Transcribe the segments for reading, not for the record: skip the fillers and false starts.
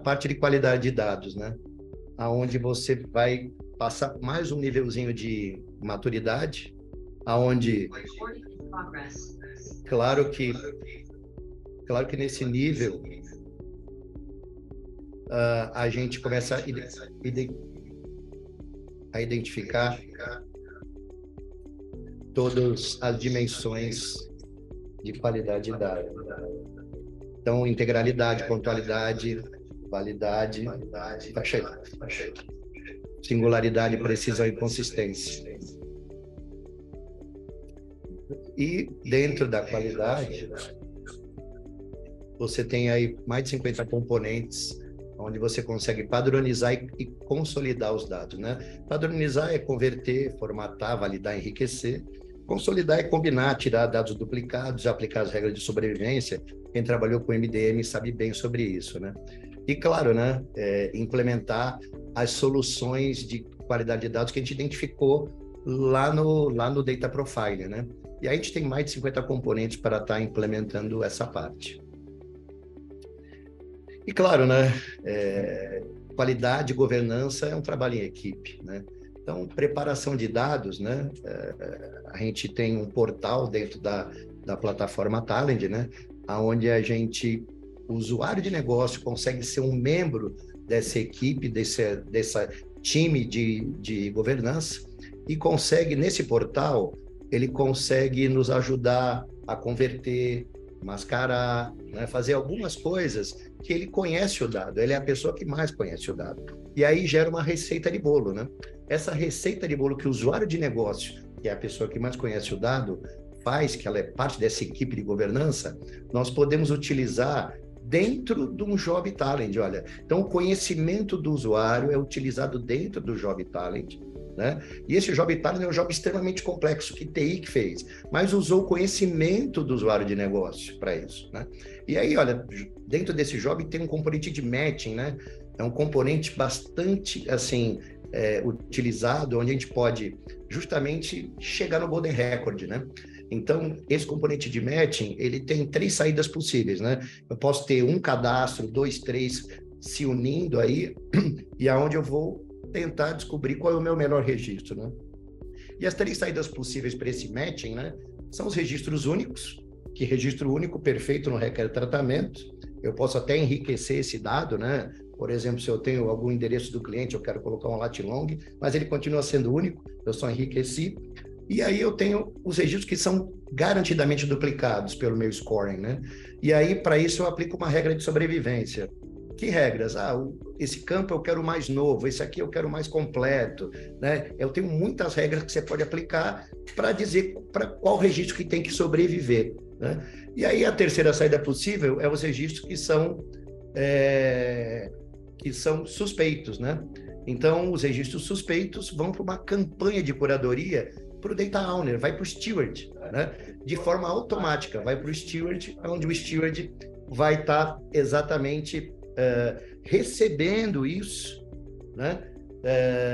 parte de qualidade de dados, né? Aonde você vai passar mais um nívelzinho de maturidade, aonde, claro que nesse nível, a gente começa a identificar todas as dimensões de qualidade de dados. Então, integralidade, pontualidade, validade, singularidade, precisão e consistência. E dentro da qualidade, você tem aí mais de 50 componentes, onde você consegue padronizar e consolidar os dados, né? Padronizar é converter, formatar, validar, enriquecer. Consolidar é combinar, tirar dados duplicados, aplicar as regras de sobrevivência. Quem trabalhou com MDM sabe bem sobre isso, né? E, claro, né, implementar as soluções de qualidade de dados que a gente identificou lá no Data Profiler, né? E aí a gente tem mais de 50 componentes para estar implementando essa parte. E, claro, né, qualidade e governança é um trabalho em equipe, né? Então, preparação de dados, né? A gente tem um portal dentro da plataforma Talend, né? Onde o usuário de negócio consegue ser um membro dessa equipe, dessa time de governança, e consegue, nesse portal, ele consegue nos ajudar a converter, mascarar, né? Fazer algumas coisas que ele conhece o dado, ele é a pessoa que mais conhece o dado. E aí gera uma receita de bolo, né? Essa receita de bolo que o usuário de negócio, que é a pessoa que mais conhece o dado, faz, que ela é parte dessa equipe de governança, nós podemos utilizar dentro de um Job Talent, olha. Então, o conhecimento do usuário é utilizado dentro do Job Talent, né? E esse Job Talent é um job extremamente complexo, que TI que fez, mas usou o conhecimento do usuário de negócio para isso, né? E aí, olha, dentro desse job tem um componente de matching, né? É um componente bastante, assim, utilizado, onde a gente pode justamente chegar no Golden Record, né? Então, esse componente de matching, ele tem 3 saídas possíveis, né? Eu posso ter um cadastro, 2, 3 se unindo aí, e aonde eu vou tentar descobrir qual é o meu melhor registro, né? E as 3 saídas possíveis para esse matching, né, são os registros únicos, que registro único perfeito não requer tratamento. Eu posso até enriquecer esse dado, né? Por exemplo, se eu tenho algum endereço do cliente, eu quero colocar um lat long, mas ele continua sendo único, eu só enriqueci. E aí eu tenho os registros que são garantidamente duplicados pelo meu scoring, né? E aí, para isso, eu aplico uma regra de sobrevivência. Que regras? Esse campo eu quero mais novo, esse aqui eu quero mais completo, né? Eu tenho muitas regras que você pode aplicar para dizer para qual registro que tem que sobreviver, né? E aí a terceira saída possível é os registros que são suspeitos, né? Então, os registros suspeitos vão para uma campanha de curadoria para o Data Owner, vai para o Steward, né? De forma automática, vai para o Steward, onde o Steward vai estar exatamente recebendo isso, né?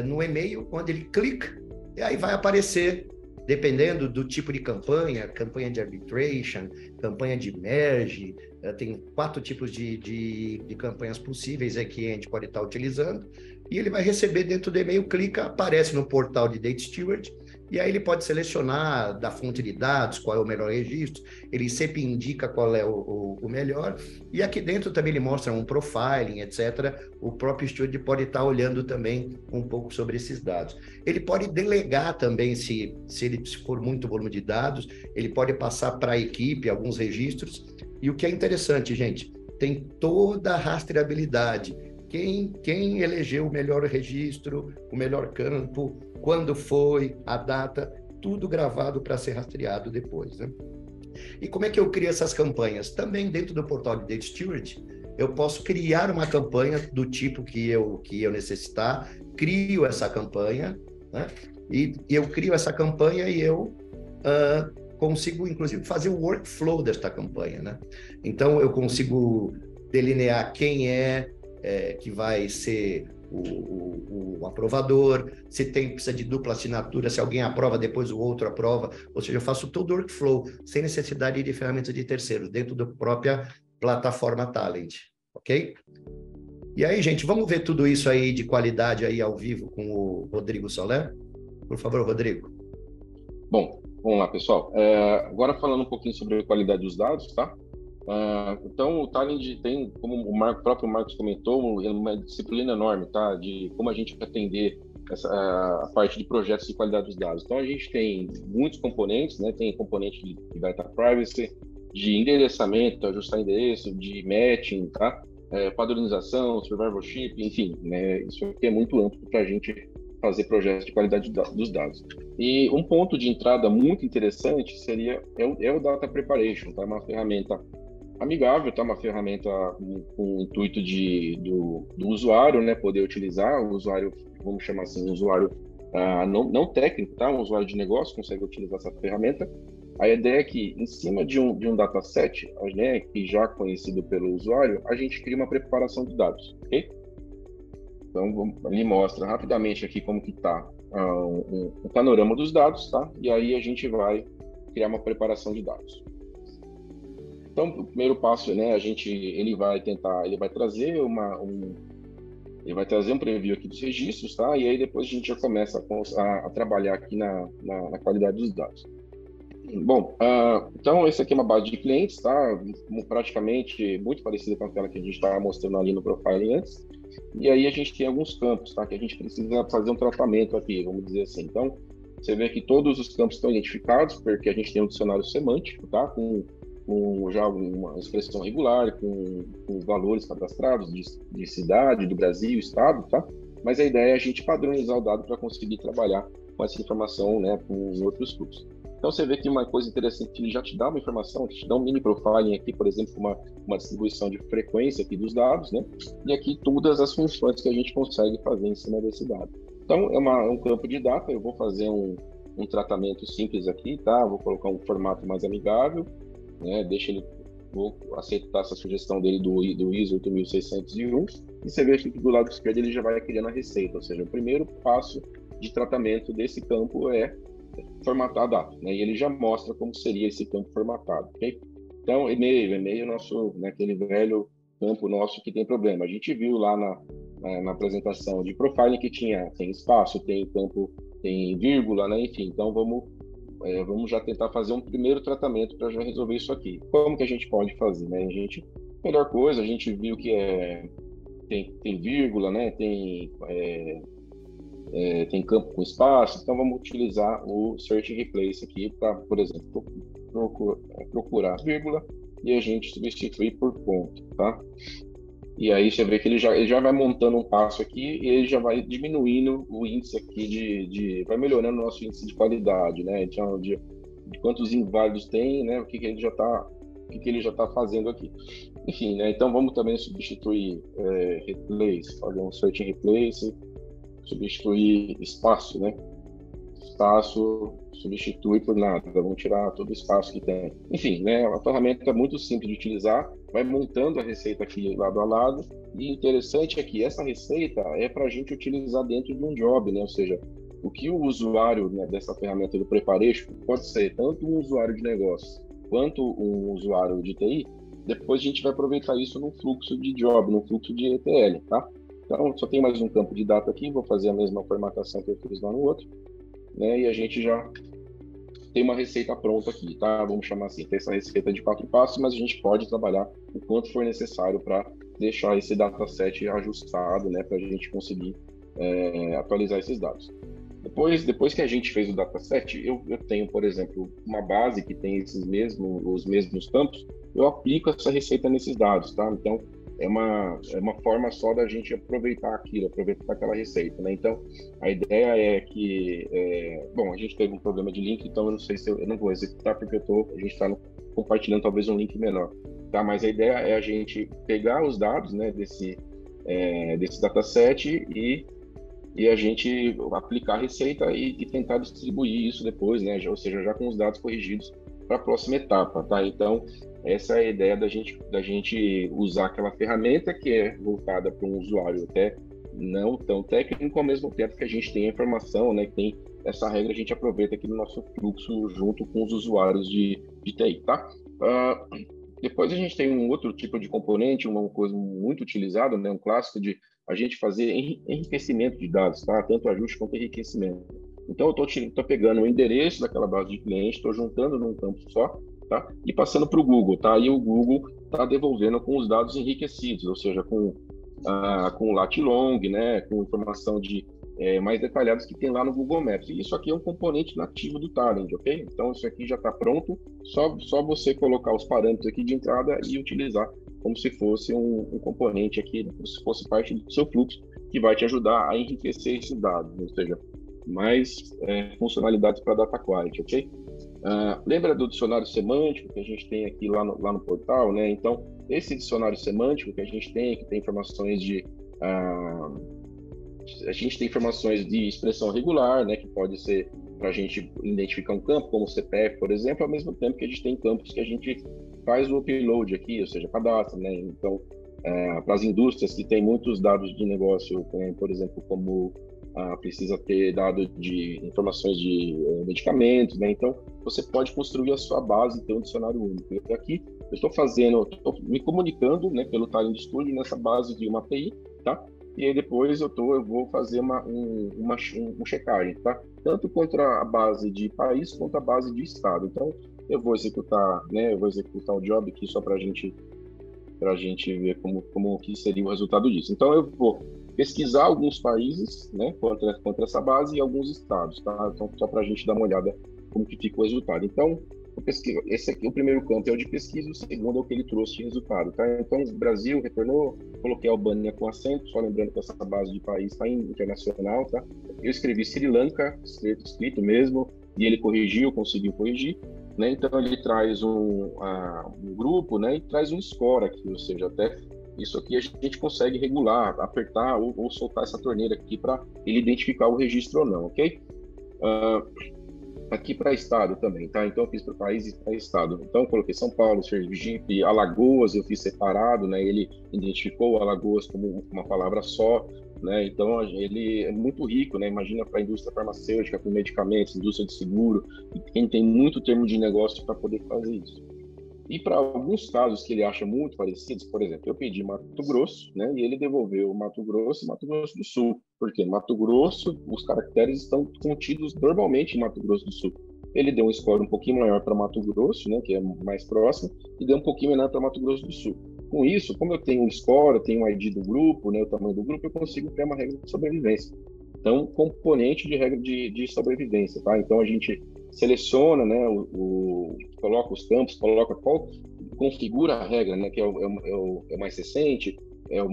No e-mail, onde ele clica, e aí vai aparecer, dependendo do tipo de campanha de arbitration, campanha de merge, tem 4 tipos de campanhas possíveis aqui que a gente pode estar utilizando, e ele vai receber dentro do e-mail, clica, aparece no portal de Data Steward, e aí ele pode selecionar da fonte de dados qual é o melhor registro, ele sempre indica qual é o melhor, e aqui dentro também ele mostra um profiling, etc. O próprio Steward pode estar olhando também um pouco sobre esses dados. Ele pode delegar também, se for muito volume de dados, ele pode passar para a equipe alguns registros, e o que é interessante, gente, tem toda a rastreabilidade. Quem elegeu o melhor registro, o melhor campo, quando foi, a data, tudo gravado para ser rastreado depois, né? E como é que eu crio essas campanhas? Também dentro do portal de Data Steward, eu posso criar uma campanha do tipo que eu necessitar, crio essa campanha, né? E eu crio essa campanha e eu consigo, inclusive, fazer o workflow desta campanha, né? Então, eu consigo delinear quem que vai ser o aprovador, se precisa de dupla assinatura, se alguém aprova, depois o outro aprova, ou seja, eu faço todo o workflow, sem necessidade de ferramentas de terceiros, dentro da própria plataforma Talend, ok? E aí, gente, vamos ver tudo isso aí de qualidade aí ao vivo com o Rodrigo Soler? Por favor, Rodrigo. Bom, vamos lá, pessoal. Agora falando um pouquinho sobre a qualidade dos dados, tá? Então, o Talend tem, como o próprio Marcos comentou, uma disciplina enorme, tá? De como a gente vai atender a parte de projetos de qualidade dos dados. Então, a gente tem muitos componentes, né? Tem componente de data privacy, de endereçamento, ajustar endereço, de matching, tá? Padronização, survivorship, enfim, né? Isso aqui é muito amplo para a gente fazer projetos de qualidade dos dados. E um ponto de entrada muito interessante é o Data Preparation, tá? Uma ferramenta amigável, tá? Uma ferramenta com o intuito do usuário, né? Poder utilizar, o usuário, vamos chamar assim, um usuário não técnico, tá? Um usuário de negócio consegue utilizar essa ferramenta. A ideia é que, em cima de um dataset, né, que já conhecido pelo usuário, a gente cria uma preparação de dados, ok? Então, ele mostra rapidamente aqui como que está um panorama dos dados, tá? E aí a gente vai criar uma preparação de dados. Então, o primeiro passo, né, ele vai trazer ele vai trazer um preview aqui dos registros, tá? E aí depois a gente já começa a trabalhar aqui na qualidade dos dados. Bom, então esse aqui é uma base de clientes, tá? Praticamente muito parecida com aquela que a gente estava mostrando ali no Profiling antes. E aí a gente tem alguns campos, tá? Que a gente precisa fazer um tratamento aqui, vamos dizer assim. Então, você vê que todos os campos estão identificados, porque a gente tem um dicionário semântico, tá? Com já uma expressão regular, com os valores cadastrados de cidade, do Brasil, estado, tá? Mas a ideia é a gente padronizar o dado para conseguir trabalhar com essa informação, né, com outros fluxos. Então, você vê que uma coisa interessante, ele já te dá uma informação, te dá um mini profiling aqui, por exemplo, uma distribuição de frequência aqui dos dados, né? E aqui todas as funções que a gente consegue fazer em cima desse dado. Então, é um campo de data, eu vou fazer um tratamento simples aqui, tá? Vou colocar um formato mais amigável, né? Vou aceitar essa sugestão dele do ISO 8601, e você vê aqui que do lado esquerdo ele já vai criando a receita, ou seja, o primeiro passo de tratamento desse campo é formatar a data, né? E ele já mostra como seria esse campo formatado, ok? Então, e-mail é nosso, né, aquele velho campo nosso que tem problema. A gente viu lá na apresentação de profiling que tem espaço, tem campo, tem vírgula, né? Enfim, então vamos já tentar fazer um primeiro tratamento para já resolver isso aqui. Como que a gente pode fazer, né? Melhor coisa, a gente viu que tem vírgula, né? Tem campo com espaço, então vamos utilizar o Search and Replace aqui para, por exemplo, procurar vírgula e a gente substituir por ponto, tá? E aí você vê que ele já vai montando um passo aqui e ele já vai diminuindo o índice aqui vai melhorando o nosso índice de qualidade, né? Então, de quantos inválidos tem, né? O que ele já tá fazendo aqui. Enfim, né? Então vamos também substituir replace, fazer um search and replace, substituir espaço, né? Espaço substitui por nada, vamos tirar todo o espaço que tem. Enfim, né? Uma ferramenta muito simples de utilizar, vai montando a receita aqui lado a lado, e interessante é que essa receita é para a gente utilizar dentro de um job, né? Ou seja, o que o usuário, né, dessa ferramenta do Preparation pode ser tanto um usuário de negócio quanto um usuário de TI, depois a gente vai aproveitar isso num fluxo de job, num fluxo de ETL, tá? Então, só tem mais um campo de data aqui, vou fazer a mesma formatação que eu fiz lá no outro, né? E a gente já tem uma receita pronta aqui, tá? Vamos chamar assim, tem essa receita de 4 passos, mas a gente pode trabalhar o quanto for necessário para deixar esse dataset ajustado, né? Para a gente conseguir atualizar esses dados. Depois que a gente fez o dataset, eu tenho, por exemplo, uma base que tem os mesmos campos, eu aplico essa receita nesses dados, tá? Então, é uma forma só da gente aproveitar aquela receita, né? Então, a ideia é que, bom, a gente teve um problema de link, então eu não sei se eu não vou executar porque a gente está compartilhando talvez um link menor, tá? Mas a ideia é a gente pegar os dados, né, desse dataset e a gente aplicar a receita e tentar distribuir isso depois, né? Ou seja, já com os dados corrigidos para a próxima etapa, tá? Então, essa é a ideia da gente usar aquela ferramenta que é voltada para um usuário até não tão técnico, ao mesmo tempo que a gente tem a informação, né? Que tem essa regra, a gente aproveita aqui no nosso fluxo junto com os usuários de TI, tá? Depois a gente tem um outro tipo de componente, uma coisa muito utilizada, né, um clássico de a gente fazer enriquecimento de dados, tá? Tanto ajuste quanto enriquecimento. Então, eu estou pegando o endereço daquela base de cliente, estou juntando num campo só, tá? E passando para o Google, tá? E o Google está devolvendo com os dados enriquecidos, ou seja, com lat long, né? Com informação mais detalhadas que tem lá no Google Maps. E isso aqui é um componente nativo do Talend, ok? Então, isso aqui já está pronto, só você colocar os parâmetros aqui de entrada e utilizar como se fosse um componente aqui, como se fosse parte do seu fluxo, que vai te ajudar a enriquecer esses dados, ou seja, mais funcionalidades para data quality, ok? Lembra do dicionário semântico que a gente tem aqui lá no portal, né? Então, esse dicionário semântico que a gente tem, que tem informações a gente tem informações de expressão regular, né? Que pode ser para a gente identificar um campo, como o CPF, por exemplo, ao mesmo tempo que a gente tem campos que a gente faz o upload aqui, ou seja, cadastra, né? Então, para as indústrias que têm muitos dados de negócio, por exemplo, como precisa ter dado de informações de medicamentos, né? Então, você pode construir a sua base, ter um dicionário único. E aqui, eu estou me comunicando, né, pelo Talend Studio nessa base de uma API, tá? E aí depois eu vou fazer um checagem, tá? Tanto contra a base de país quanto a base de estado. Então, eu vou executar o job aqui só para a gente ver como que seria o resultado disso. Então, eu vou pesquisar alguns países, né, contra essa base e alguns estados, tá? Então, só para a gente dar uma olhada como que fica o resultado. Então, esse aqui, o primeiro campo é o de pesquisa, o segundo é o que ele trouxe de resultado, tá? Então, o Brasil retornou, coloquei a Albânia com acento, só lembrando que essa base de país está internacional, tá? Eu escrevi Sri Lanka, escrito mesmo, e ele conseguiu corrigir, né? Então, ele traz um grupo, né? E traz um score aqui, ou seja, até isso aqui a gente consegue regular, apertar ou soltar essa torneira aqui para ele identificar o registro ou não, ok? Aqui para estado também, tá? Então eu fiz para país e para estado. Então eu coloquei São Paulo, Sergipe, Alagoas, eu fiz separado, né? Ele identificou Alagoas como uma palavra só, né? Então ele é muito rico, né? Imagina para a indústria farmacêutica, com medicamentos, indústria de seguro, e quem tem muito termo de negócio para poder fazer isso. E para alguns casos que ele acha muito parecidos, por exemplo, eu pedi Mato Grosso, né? E ele devolveu Mato Grosso e Mato Grosso do Sul. Porque Mato Grosso, os caracteres estão contidos normalmente em Mato Grosso do Sul. Ele deu um score um pouquinho maior para Mato Grosso, né? Que é mais próximo, e deu um pouquinho menor para Mato Grosso do Sul. Com isso, como eu tenho um score, eu tenho um ID do grupo, né? O tamanho do grupo, eu consigo criar uma regra de sobrevivência. Então, componente de regra de sobrevivência, tá? Então, a gente seleciona, né, coloca os campos, configura a regra, né, que é o mais recente, é o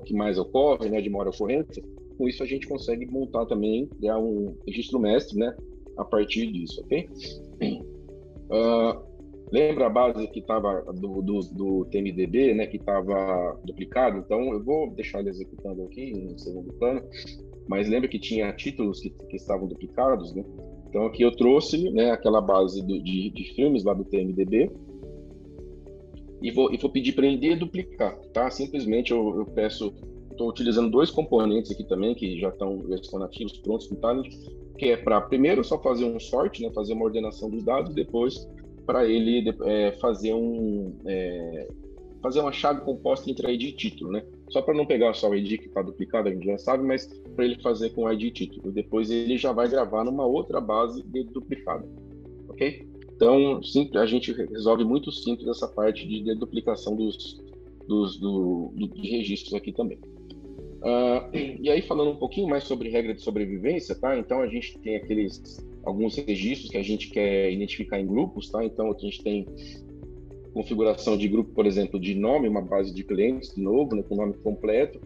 que mais ocorre, né, de maior ocorrência. Com isso a gente consegue montar também, criar um registro mestre, né, a partir disso, ok? Lembra a base que estava do TMDB, né, que estava duplicado? Então eu vou deixar ele executando aqui no segundo plano. Mas lembra que tinha títulos que estavam duplicados, né? Então aqui eu trouxe, né, aquela base de filmes lá do TMDB e vou pedir para ele deduplicar, tá? Simplesmente eu peço, estou utilizando dois componentes aqui também que já estão nativos, prontos no Talend, que é para primeiro só fazer um sort, né, fazer uma ordenação dos dados, depois para ele fazer uma chave composta entre ID e título, né? Só para não pegar só o ID que está duplicado, a gente já sabe, mas para ele fazer com ID e título. Depois ele já vai gravar numa outra base deduplicada, ok? Então, a gente resolve muito simples essa parte de deduplicação de registros aqui também. E aí, falando um pouquinho mais sobre regra de sobrevivência, tá? Então, a gente tem alguns registros que a gente quer identificar em grupos, tá? Então, a gente tem configuração de grupo, por exemplo, de nome, uma base de clientes, de novo, né, com o nome completo,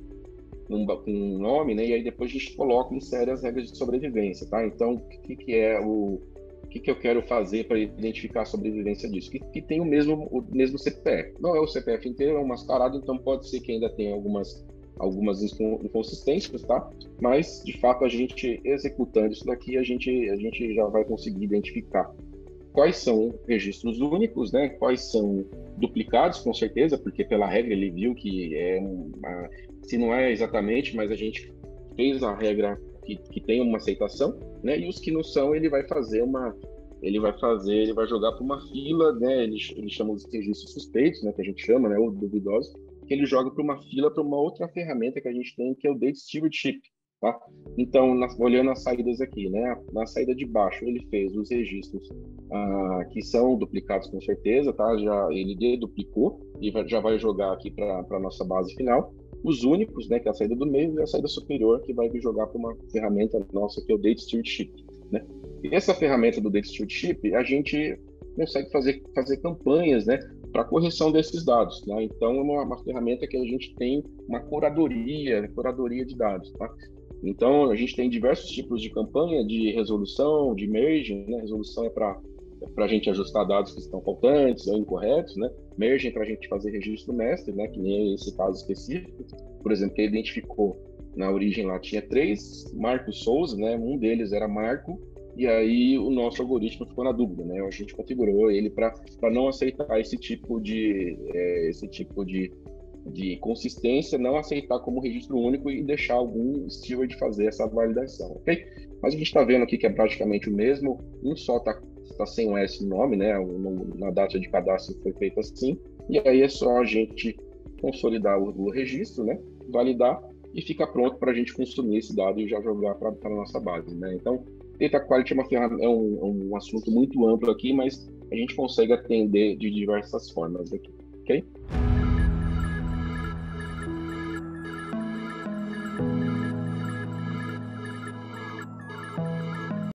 com um nome, né, e aí depois a gente coloca, insere as regras de sobrevivência, tá? Então, o que eu quero fazer para identificar a sobrevivência disso? Que tem o mesmo CPF. Não é o CPF inteiro, é um mascarado, então pode ser que ainda tenha algumas inconsistências, tá? Mas, de fato, a gente executando isso daqui, a gente já vai conseguir identificar quais são registros únicos, né? Quais são duplicados, com certeza, porque pela regra ele viu que se não é exatamente, mas a gente fez a regra que tem uma aceitação, né? E os que não são, ele vai fazer ele vai jogar para uma fila, né? Ele chama os registros suspeitos, né? Que a gente chama, né? Ou duvidosos, que ele joga para uma fila para uma outra ferramenta que a gente tem, que é o Date Stewardship, tá? Então, olhando as saídas aqui, né? Na saída de baixo, ele fez os registros que são duplicados com certeza, tá? Ele deduplicou e já vai jogar aqui para a nossa base final. Os únicos, né? Que é a saída do meio e a saída superior, que vai jogar para uma ferramenta nossa, que é o Date Stewardship, né? E essa ferramenta do Date Stewardship, a gente consegue fazer campanhas, né? Para correção desses dados, né? Então, é uma ferramenta que a gente tem uma curadoria de dados, tá? Então, a gente tem diversos tipos de campanha de resolução, de merging, né? Resolução é para a gente ajustar dados que estão faltantes ou incorretos, né? Merging para a gente fazer registro mestre, né? Que nem esse caso específico. Por exemplo, que ele identificou na origem lá, tinha 3 Marcos Souza, né? Um deles era Marco, e aí o nosso algoritmo ficou na dúvida, né? A gente configurou ele para não aceitar esse tipo de consistência, não aceitar como registro único e deixar algum steward fazer essa validação, ok? Mas a gente está vendo aqui que é praticamente o mesmo, um só está sem o S no nome, né? Na data de cadastro foi feito assim, e aí é só a gente consolidar o registro, né? Validar e fica pronto para a gente consumir esse dado e já jogar para a nossa base, né? Então, Data Quality é um assunto muito amplo aqui, mas a gente consegue atender de diversas formas aqui, ok?